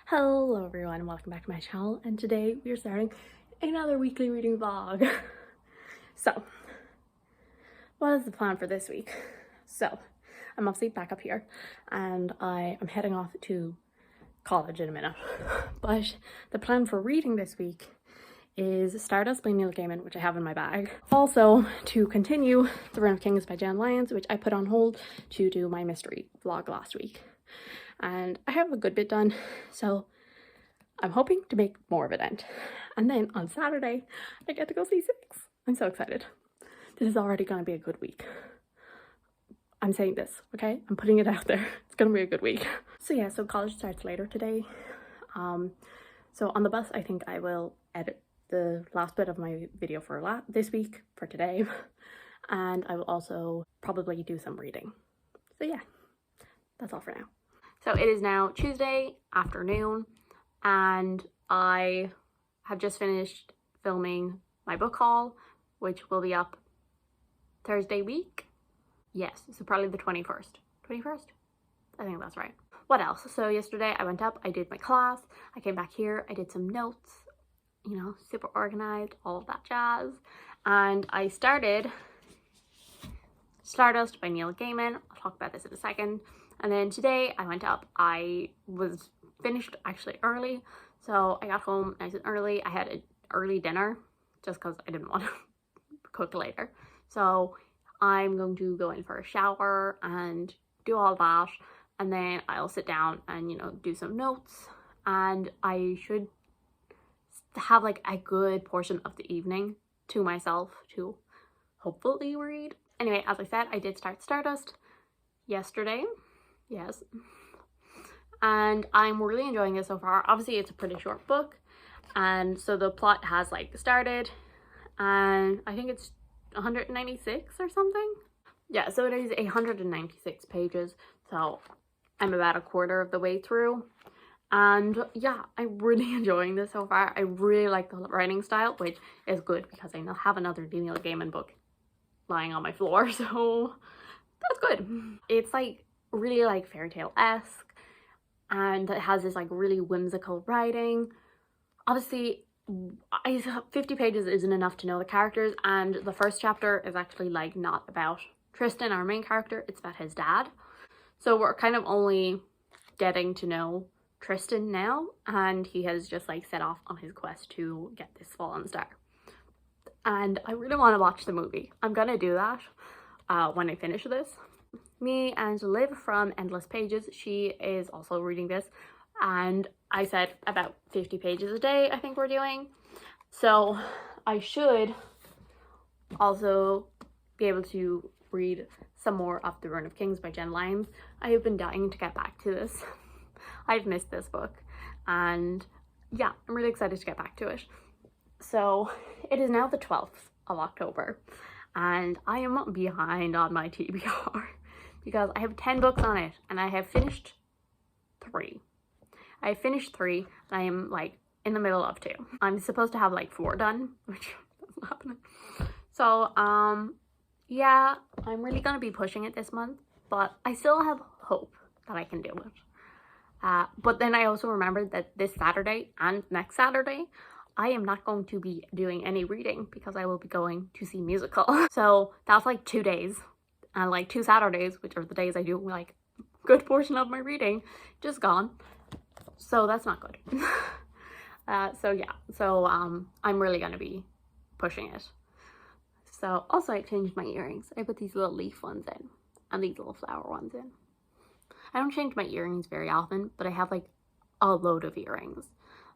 Hello everyone, welcome back to my channel, and today we are starting another weekly reading vlog. So, what is the plan for this week? So, I'm obviously back up here and I am heading off to college in a minute. But the plan for reading this week is Stardust by Neil Gaiman, which I have in my bag. Also, to continue The Reign of Kings by Jen Lyons, which I put on hold to do my mystery vlog last week. And I have a good bit done, so I'm hoping to make more of an end. And then on Saturday, I get to go see Six. I'm so excited. This is already going to be a good week. I'm saying this, okay? I'm putting it out there. It's going to be a good week. So yeah, so college starts later today. So on the bus, I think I will edit the last bit of my video for this week, for today. And I will also probably do some reading. So yeah, that's all for now. So it is now Tuesday afternoon and I have just finished filming my book haul, which will be up Thursday week. Yes, so probably the 21st. 21st? I think that's right. What else? So yesterday I went up, I did my class, I came back here, I did some notes, you know, super organized, all of that jazz. And I started Stardust by Neil Gaiman. I'll talk about this in a second. And then today I went up, I was finished actually early. So I got home nice and early. I had an early dinner just because I didn't want to cook later. So I'm going to go in for a shower and do all that. And then I'll sit down and, you know, do some notes. And I should have like a good portion of the evening to myself to hopefully read. Anyway, as I said, I did start Stardust yesterday. Yes. And I'm really enjoying it so far. Obviously, it's a pretty short book. And so the plot has like started. And I think it's 196 or something. Yeah, so it is 196 pages. So I'm about a quarter of the way through. And yeah, I'm really enjoying this so far. I really like the writing style, which is good because I now have another Neil Gaiman book lying on my floor. So that's good. It's like really like fairy tale-esque, and it has this like really whimsical writing. Obviously 50 pages isn't enough to know the characters, and the first chapter is actually like not about Tristan, our main character, it's about his dad. So we're kind of only getting to know Tristan now, and he has just like set off on his quest to get this fallen star. And I really want to watch the movie. I'm gonna do that when I finish this. Me and Liv from Endless Pages, she is also reading this, and I said about 50 pages a day I think we're doing. So I should also be able to read some more of The Reign of Kings by Jen Lyons. I have been dying to get back to this. I've missed this book, and yeah, I'm really excited to get back to it. So it is now the 12th of October, and I am behind on my TBR. Because I have 10 books on it and I have finished 3. I finished 3 and I am like in the middle of 2. I'm supposed to have like 4 done, which isn't happening. So yeah, I'm really gonna be pushing it this month, but I still have hope that I can do it. But then I also remembered that this Saturday and next Saturday I am not going to be doing any reading because I will be going to see musical. So that's like 2 days. And like 2 Saturdays, which are the days I do like a good portion of my reading, just gone. So that's not good. So yeah, so I'm really gonna be pushing it. So also I changed my earrings. I put these little leaf ones in and these little flower ones in. I don't change my earrings very often, but I have like a load of earrings.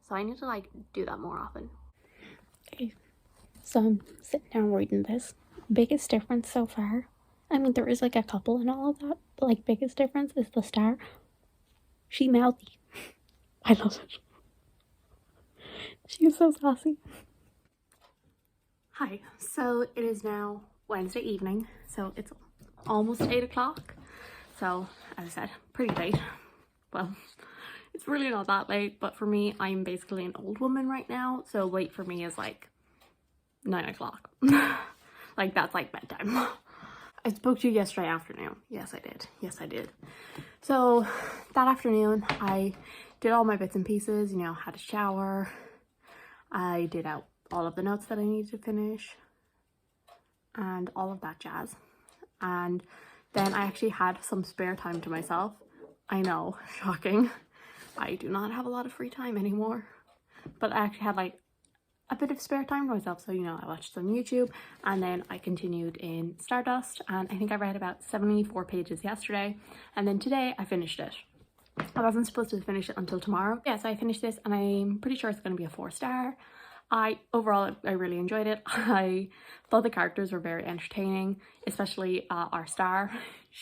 So I need to like do that more often. Okay, so I'm sitting down reading this. Biggest difference so far, I mean, there is like a couple and all of that, but like biggest difference is the star. She mouthy. I love it. She is so sassy. Hi, so it is now Wednesday evening, so it's almost 8 o'clock. So, as I said, pretty late. Well, it's really not that late, but for me, I'm basically an old woman right now, so late for me is like 9 o'clock. Like, that's like bedtime. I spoke to you yesterday afternoon. Yes, I did. Yes, I did. So that afternoon, I did all my bits and pieces, you know, had a shower. I did out all of the notes that I needed to finish and all of that jazz. And then I actually had some spare time to myself. I know, shocking. I do not have a lot of free time anymore, but I actually had like a bit of spare time to myself. So, you know, I watched some YouTube and then I continued in Stardust, and I think I read about 74 pages yesterday, and then today I finished it. I wasn't supposed to finish it until tomorrow. Yeah, so I finished this and I'm pretty sure it's going to be a 4-star. Overall, I really enjoyed it. I thought the characters were very entertaining, especially our star.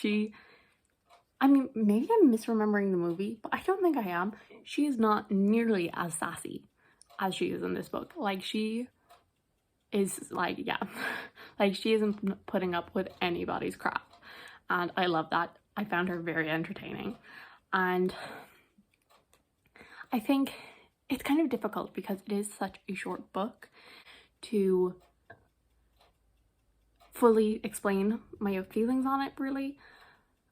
I mean, maybe I'm misremembering the movie, but I don't think I am. She is not nearly as sassy as she is in this book. Like, she is like, yeah, like she isn't putting up with anybody's crap. And I love that. I found her very entertaining. And I think it's kind of difficult because it is such a short book to fully explain my feelings on it, really.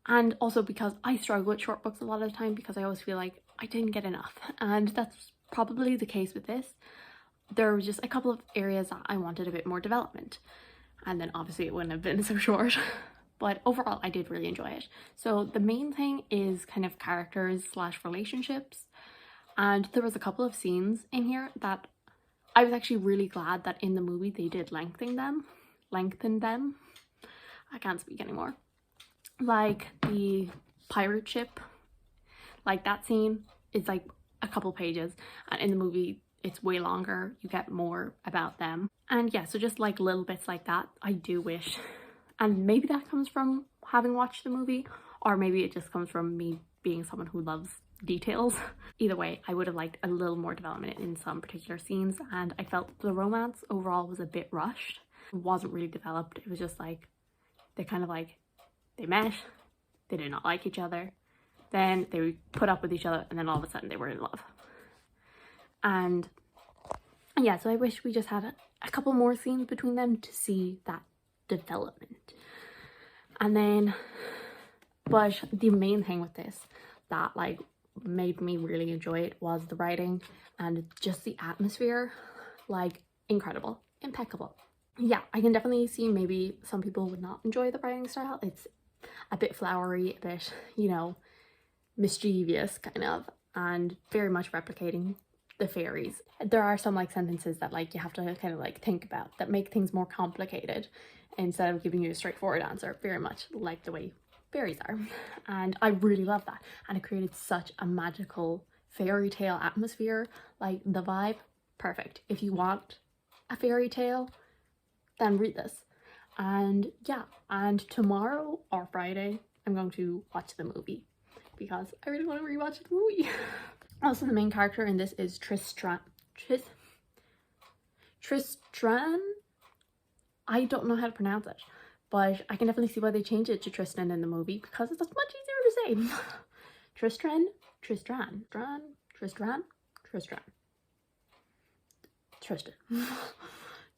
And also because I struggle with short books a lot of the time because I always feel like I didn't get enough. And that's probably the case with this. There were just a couple of areas that I wanted a bit more development. And then obviously it wouldn't have been so short. But overall, I did really enjoy it. So the main thing is kind of characters / relationships. And there was a couple of scenes in here that I was actually really glad that in the movie they did lengthen them. I can't speak anymore. Like the pirate ship, like that scene is like a couple pages, and in the movie it's way longer. You get more about them. And yeah, so just like little bits like that, I do wish. And maybe that comes from having watched the movie, or maybe it just comes from me being someone who loves details. Either way, I would have liked a little more development in some particular scenes, and I felt the romance overall was a bit rushed. It wasn't really developed. It was just like, they kind of like, they met, they did not like each other, then they put up with each other, and then all of a sudden they were in love. And yeah, so I wish we just had a couple more scenes between them to see that development. And then, but the main thing with this that like made me really enjoy it was the writing and just the atmosphere. Like, incredible, impeccable. Yeah, I can definitely see maybe some people would not enjoy the writing style. It's a bit flowery, a bit, you know, mischievous kind of, and very much replicating the fairies. There are some like sentences that like you have to kind of like think about that make things more complicated instead of giving you a straightforward answer, very much like the way fairies are. And I really love that, and it created such a magical fairy tale atmosphere. Like, the vibe, perfect. If you want a fairy tale, then read this. And yeah, and tomorrow or Friday I'm going to watch the movie because I really want to rewatch the movie. Also, the main character in this is Tristan. I don't know how to pronounce it, but I can definitely see why they changed it to Tristan in the movie because it's much easier to say. Tristan.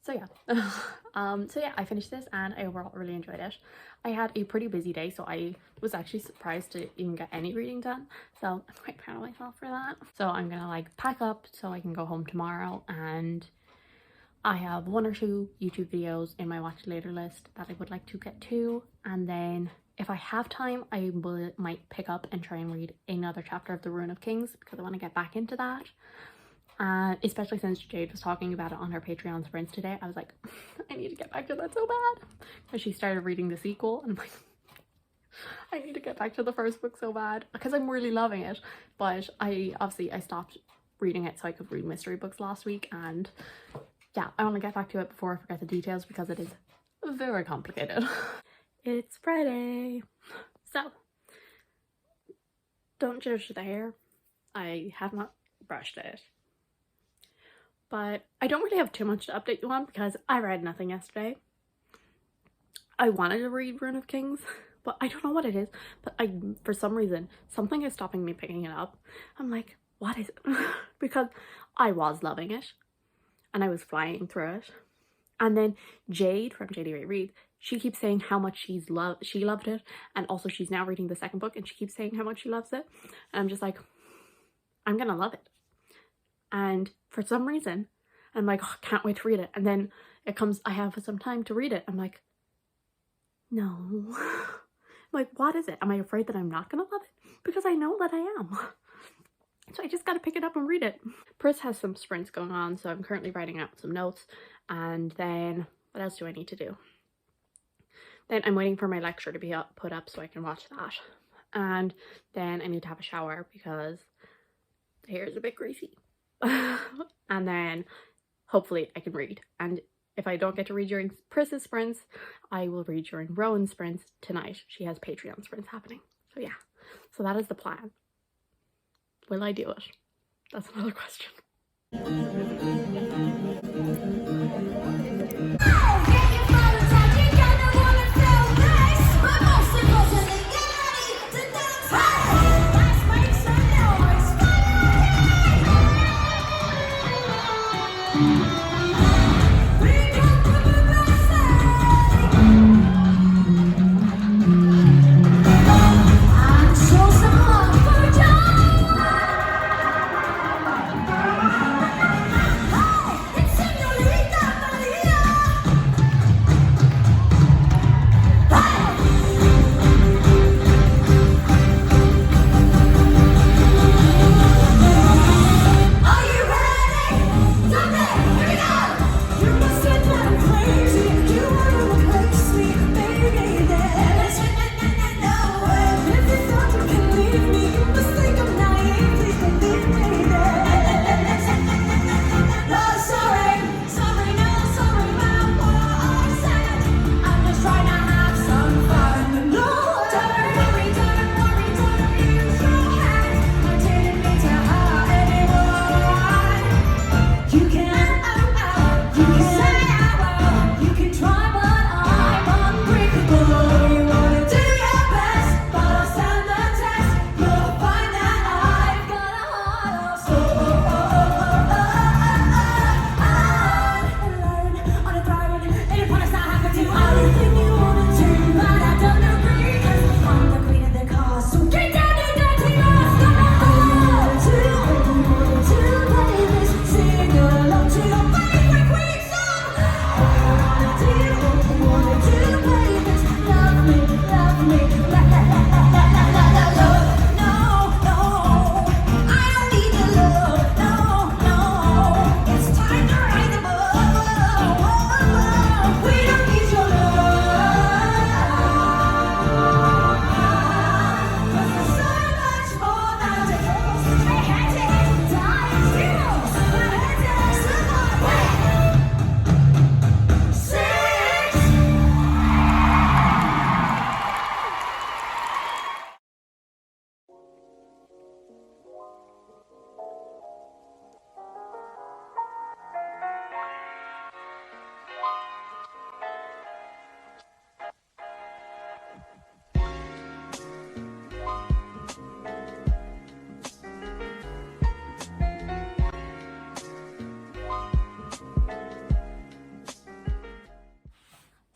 So yeah, I finished this and I overall really enjoyed it. I had a pretty busy day, so I was actually surprised to even get any reading done. So I'm quite proud of myself for that. So I'm gonna like pack up so I can go home tomorrow, and I have 1 or 2 YouTube videos in my watch later list that I would like to get to. And then if I have time, I might pick up and try and read another chapter of The Rune of Kings because I want to get back into that. Especially since Jade was talking about it on her Patreon sprints today, I was like, I need to get back to that so bad. Because she started reading the sequel, and I'm like, I need to get back to the first book so bad because I'm really loving it. But I stopped reading it so I could read mystery books last week, and yeah, I want to get back to it before I forget the details because it is very complicated. It's Friday, so don't judge the hair. I have not brushed it. But I don't really have too much to update you on because I read nothing yesterday. I wanted to read Rune of Kings, but I don't know what it is. But for some reason, something is stopping me picking it up. I'm like, what is it? Because I was loving it and I was flying through it. And then Jade from JD Read, she keeps saying how much she loved it. And also she's now reading the second book and she keeps saying how much she loves it. And I'm just like, I'm gonna love it. And for some reason, I'm like, oh, I can't wait to read it. And then it comes, I have some time to read it. I'm like, no. I'm like, what is it? Am I afraid that I'm not gonna love it? Because I know that I am. So I just gotta pick it up and read it. Pris has some sprints going on, so I'm currently writing out some notes. And then, what else do I need to do? Then I'm waiting for my lecture to be put up so I can watch that. And then I need to have a shower because the hair is a bit greasy. And then hopefully I can read. And if I don't get to read during Pris's sprints, I will read during Rowan's sprints tonight. She has Patreon sprints happening. So yeah, so that is the plan. Will I do it? That's another question.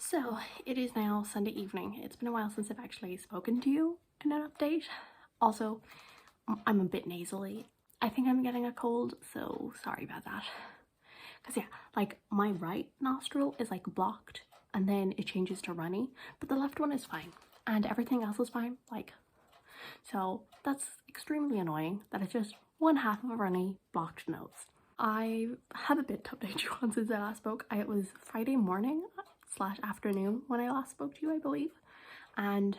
So it is now Sunday evening. It's been a while since I've actually spoken to you in an update. Also, I'm a bit nasally. I think I'm getting a cold, so sorry about that. Because yeah, like my right nostril is like blocked and then it changes to runny, but the left one is fine and everything else is fine. Like, so that's extremely annoying that it's just one half of a runny blocked nose. I have a bit to update you on since I last spoke. It was Friday morning / afternoon when I last spoke to you, I believe, and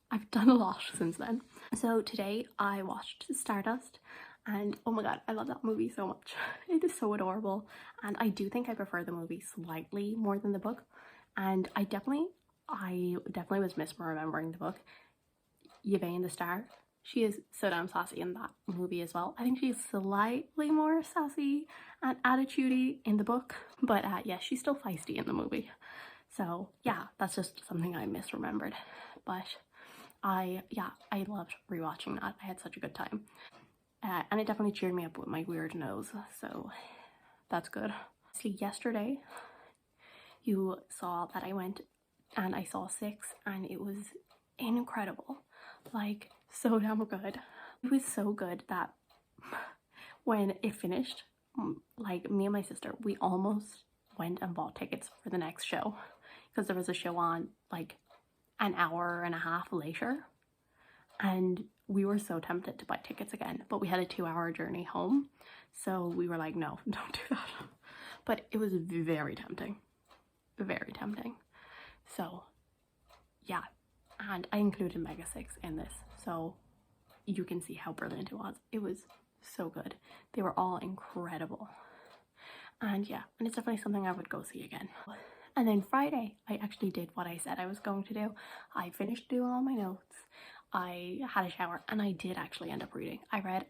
I've done a lot since then. So today I watched Stardust and oh my god, I love that movie so much. It is so adorable, and I do think I prefer the movie slightly more than the book, and I definitely was misremembering the book. Yvain the Star, she is so damn sassy in that movie as well. I think she's slightly more sassy and attitudey in the book, but yeah, she's still feisty in the movie. So yeah, that's just something I misremembered. But I loved rewatching that. I had such a good time. And it definitely cheered me up with my weird nose, so that's good. See, yesterday you saw that I went and I saw 6 and it was incredible. Like, so damn good. It was so good that when it finished, like me and my sister, we almost went and bought tickets for the next show because there was a show on like an hour and a half later, and we were so tempted to buy tickets again, but we had a 2-hour journey home, so we were like, no, don't do that. But it was very tempting, very tempting. So yeah, and I included Megasix in this, so you can see how brilliant it was. It was so good. They were all incredible. And yeah, and it's definitely something I would go see again. And then Friday, I actually did what I said I was going to do. I finished doing all my notes. I had a shower, and I did actually end up reading. I read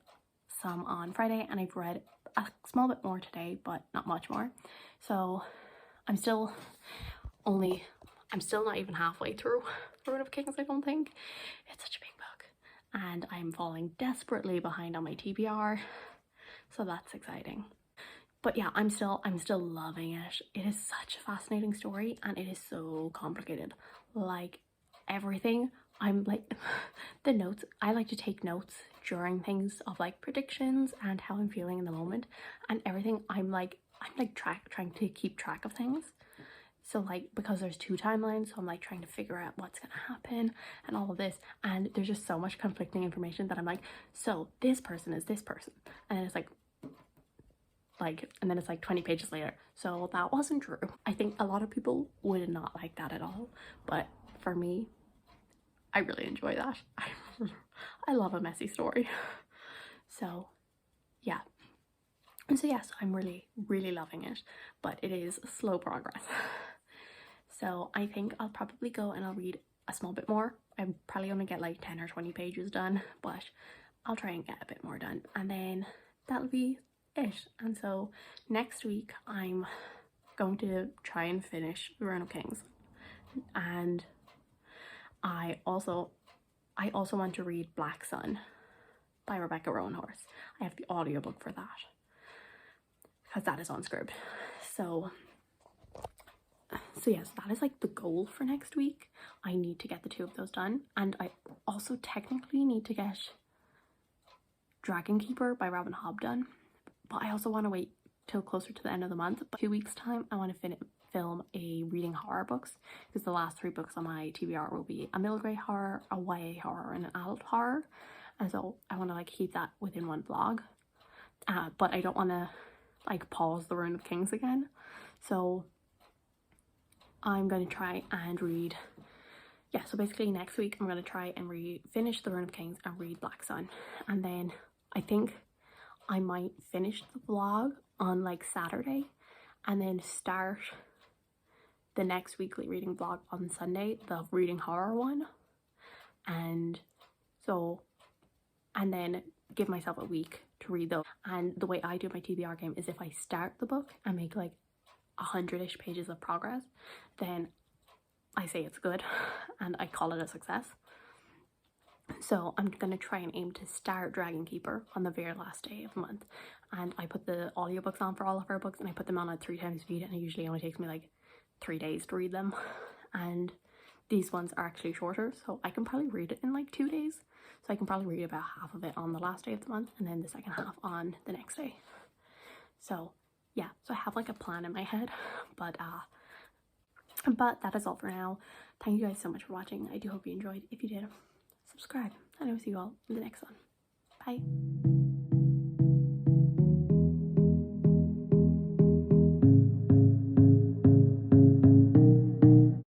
some on Friday, and I've read a small bit more today, but not much more. So I'm still not even halfway through Throne of Kings, I don't think. It's such a big book. And I'm falling desperately behind on my TBR, so that's exciting. But yeah, I'm still loving it. It is such a fascinating story, and it is so complicated. Like everything, I'm like the notes. I like to take notes during things of like predictions and how I'm feeling in the moment, and everything. I'm trying to keep track of things. So like, because there's 2 timelines, so I'm like trying to figure out what's gonna happen and all of this, and there's just so much conflicting information that I'm like, so this person is this person, and then it's like and then it's like 20 pages later, so that wasn't true. I think a lot of people would not like that at all, but for me, I really enjoy that. I love a messy story. So yeah. And so yes, I'm really loving it, but it is slow progress. So I think I'll probably go and I'll read a small bit more. I'm probably gonna get like 10 or 20 pages done, but I'll try and get a bit more done, and then that'll be it. And so next week I'm going to try and finish The Rune of Kings, and I also want to read Black Sun by Rebecca Roanhorse. I have the audiobook for that because that is on SCRIBD. So yes, that is like the goal for next week. I need to get the 2 of those done, and I also technically need to get Dragon Keeper by Robin Hobb done, but I also want to wait till closer to the end of the month. But 2 weeks time, I want to film a reading horror books, because the last 3 books on my TBR will be a middle grade horror, a YA horror, and an adult horror, and so I want to like keep that within one vlog, but I don't want to like pause The Rune of Kings again. So I'm going to try and read, yeah, so basically next week I'm going to try and finish The Rune of Kings and read Black Sun, and then I think I might finish the vlog on like Saturday and then start the next weekly reading vlog on Sunday, the reading horror one, and then give myself a week to read those. And the way I do my TBR game is if I start the book and make like 100-ish pages of progress, then I say it's good and I call it a success. So I'm gonna try and aim to start Dragon Keeper on the very last day of the month, and I put the audiobooks on for all of our books, and I put them on at 3 times speed, and it usually only takes me like 3 days to read them. And these ones are actually shorter, so I can probably read it in like 2 days. So I can probably read about half of it on the last day of the month, and then the second half on the next day. So yeah, so I have like a plan in my head, but that is all for now. Thank you guys so much for watching. I do hope you enjoyed. If you did, subscribe, and I will see you all in the next one. Bye.